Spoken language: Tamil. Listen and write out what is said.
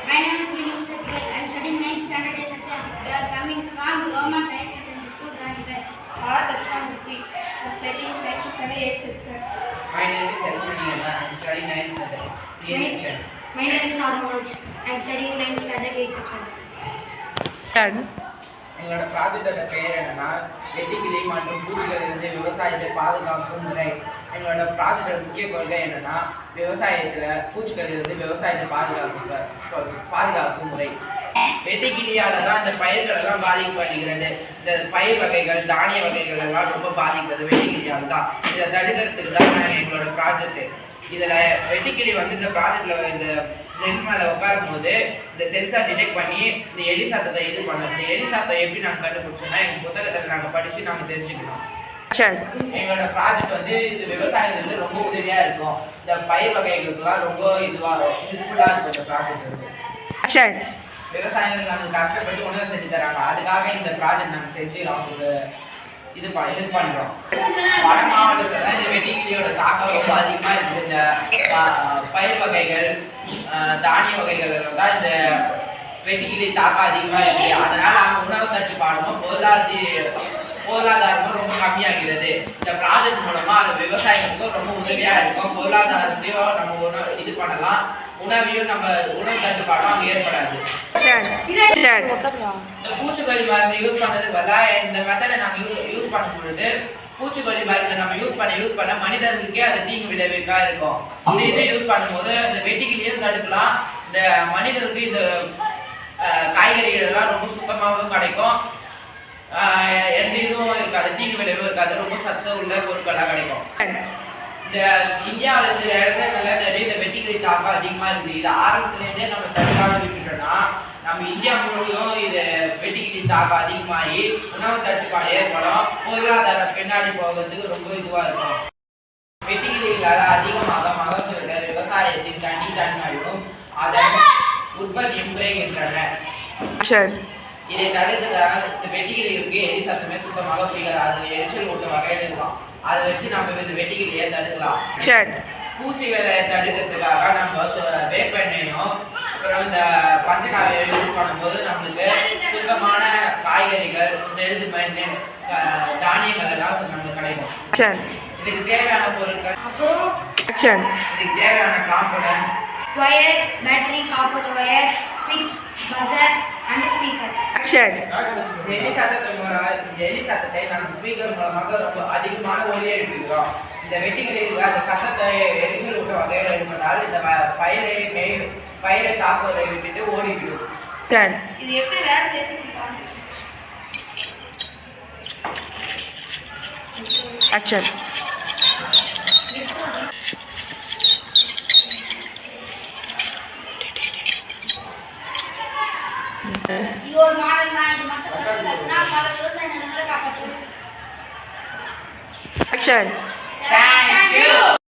My name is William Setwell. I am studying 9th standard SHM. We are coming from Government High Secondary School, Ranjit. Bharat Achamurthy. I am studying 9th standard 8th section. My name is S. Maniyanna. I am studying 9th standard 8th section. My name is Armoj. I am studying 9th standard 8th section. எங்களோட ப்ராஜெக்டோட பெயர் என்னன்னா வெட்டுக்கிளி மற்றும் பூச்சிகளிலிருந்து விவசாயத்தை பாதுகாக்கும் முறை. எங்களோட ப்ராஜெக்டோட முக்கிய கொள்கை என்னன்னா விவசாயத்தில் பூச்சிகளிலிருந்து விவசாயத்தை பாதுகாக்கும் முறை. வெட்டுக்கிளியால் தான் இந்த பயிர்கள் எல்லாம் பாதிக்கப்படுகிறது. இந்த பயிர் வகைகள் தானிய வகைகள் எல்லாம் ரொம்ப பாதிக்கிறது வெட்டுக்கிளியால் தான். இதை தடுக்கிறதுக்கு தான் நாங்கள் எங்களோட ப்ராஜெக்ட். இதில் வெட்டுக்கிளி இந்த ப்ராஜெக்டில் இந்த நெல் மேலே உட்காரும் போது இந்த சென்சார் டிடெக்ட் பண்ணி இந்த எலி சத்தத்தை இது பண்ணோம். இந்த எலி சத்தம் எப்படி நாங்கள் கண்டுபிடிச்சோம்னா எங்கள் புத்தகத்தில் நாங்கள் படித்து நாங்கள் தெரிஞ்சுக்கணும். எங்களோட ப்ராஜெக்ட் இது விவசாயத்துக்கு ரொம்ப உதவியாக இருக்கும். இந்த பயிர் வகைகளுக்கெல்லாம் ரொம்ப இதுவாக யூஸ்ஃபுல்லாக இருக்கும். இந்த ப்ராஜெக்ட் விவசாயிகள் நாங்கள் கஷ்டப்பட்டு உணவு செஞ்சு தராங்க. அதுக்காக இந்த ப்ராஜெக்ட் நாங்கள் செஞ்சு அவங்களுக்கு இது பண்ணுறோம். வட மாவட்டத்தில் தான் இந்த வெட்டுக்கிளியோட தாக்கம் ரொம்ப அதிகமாக இருக்குது. இந்த பயிர் வகைகள் தானிய வகைகள் தான் இந்த வெட்டுக்கிளி தாக்கம் அதிகமாக இருக்குது. அதனால் அவங்க உணவு தட்டுப்பாடும் பொருளாதாரமும் ரொம்ப கம்மியாகிறது. இந்த ப்ராஜெக்ட் மூலமாக அது விவசாயிகளுக்கும் ரொம்ப உதவியாக இருக்கும். பொருளாதாரத்தையும் நம்ம இது பண்ணலாம். உணவையும் நம்ம உணவு தட்டுப்பாடும் அங்கே ஏற்படாது. இந்த பூச்சிக்கொல்லி மருந்து யூஸ் பண்ணுறதுக்கு பதிலாக இந்த மெத்தடை நாங்கள் யூஸ் பண்ணும் பொழுது பூச்சிக்கொல்லி மருந்து நம்ம யூஸ் பண்ண மனிதர்களுக்கே அது தீங்கு விளைவிக்கா இருக்கும். இது யூஸ் பண்ணும்போது இந்த வெட்டுக்கிளியும் தடுக்கலாம். இந்த மனிதர்களுக்கு இந்த காய்கறிகள் எல்லாம் ரொம்ப சுத்தமாகவும் கிடைக்கும். எந்த இதுவும் இருக்காது, தீங்கு விளைவும் இருக்காது. ரொம்ப சத்து உள்ள பொருட்களாக கிடைக்கும். இந்த இந்தியாவில் சில இடத்துல நிறைய இந்த வெட்டுக்கிளி தாக்கம் அதிகமாக இருக்குது. இது ஆரம்பத்துலேருந்தே நம்ம தடுக்காமல் விட்டுட்டோம்னா நம்ம இந்தியா முழுவதும் இது வெட்டுக்கிளி தாக்கம் அதிகமாகி உணவு தட்டுப்பாடு ஏற்படும். பொருளாதாரம் பின்னாடி போகிறதுக்கு ரொம்ப இதுவாக இருக்கும். வெட்டுக்கிளிகளால் அதிகமாக மகசூல்கள் விவசாயத்தின் தன்மையும் அதன் உற்பத்தியும் குறைகின்றன. இதை தடுக்கிறதால இந்த வெட்டுக்கிளிகளுக்கு எலி சத்தமே சுத்தமாக பிடிக்காது. அது எரிச்சல் ஊட்ட வகையில் இருக்கும். அதை வச்சு நம்ம இந்த வெட்டுக்கிளியை தடுக்கலாம். பூச்சிகளை தடுக்கிறதுக்காக நம்ம வேப்பெண்ணையும் அப்புறம் இந்த பஞ்சகாவியம் யூஸ் பண்ணும்போது நம்மளுக்கு சுத்தமான காய்கறிகள் தானியங்கள் எல்லாம் நம்மளுக்கு கிடைக்கும். இதுக்கு தேவையான பொருட்கள் இதுக்கு தேவையான components Wire, battery, copper wire, switch, buzzer and speaker. எலி சத்தத்தை நம்ம ஸ்பீக்கர் மூலமாக ரொம்ப அதிகமான ஒலியை எழுப்புகிறோம். இந்த வெட்டுக்கிளிகள் அந்த சத்தத்தை எரிச்சல் ஊட்ட வகையில் இருப்பதால் இந்த பயிரை தாக்குவதை விட்டுட்டு ஓடிவிடும். இது எப்படி வேலை செய்யுது? Your model na இது மட்டும் சக்சஸ்னா பல விவசாய நிலங்களை காப்பாற்றும். Thank you.